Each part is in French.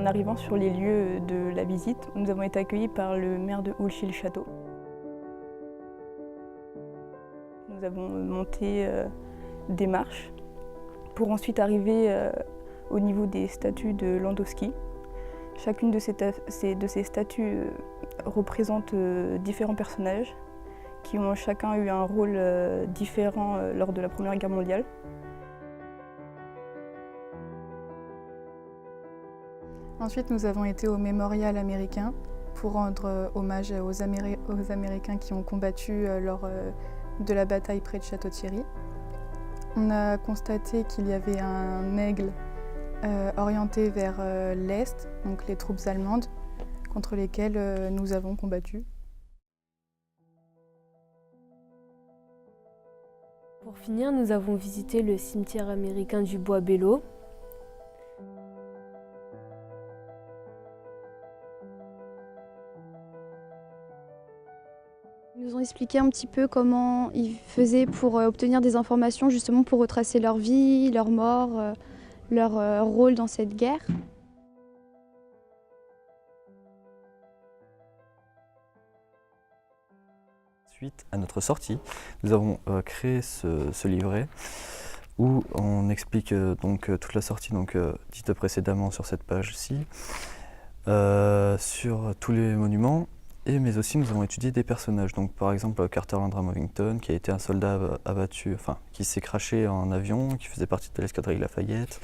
En arrivant sur les lieux de la visite, nous avons été accueillis par le maire de Oulchy-le-Château. Nous avons monté des marches pour ensuite arriver au niveau des statues de Landowski. Chacune de ces statues représente différents personnages qui ont chacun eu un rôle différent lors de la Première Guerre mondiale. Ensuite, nous avons été au mémorial américain pour rendre hommage aux Américains qui ont combattu lors de la bataille près de Château-Thierry. On a constaté qu'il y avait un aigle orienté vers l'Est, donc les troupes allemandes, contre lesquelles nous avons combattu. Pour finir, nous avons visité le cimetière américain du Bois-Belleau. Ils nous ont expliqué un petit peu comment ils faisaient pour obtenir des informations, justement pour retracer leur vie, leur mort, leur rôle dans cette guerre. Suite à notre sortie, nous avons créé ce livret où on explique donc toute la sortie dite précédemment sur cette page-ci, sur tous les monuments. Mais aussi nous avons étudié des personnages, donc par exemple Carter Landrum Ovington qui a été un soldat abattu, qui s'est crashé en avion, qui faisait partie de l'escadrille Lafayette.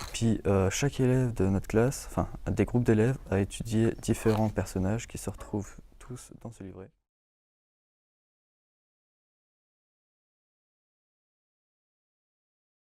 Et puis chaque élève de notre classe, des groupes d'élèves, a étudié différents personnages qui se retrouvent tous dans ce livret.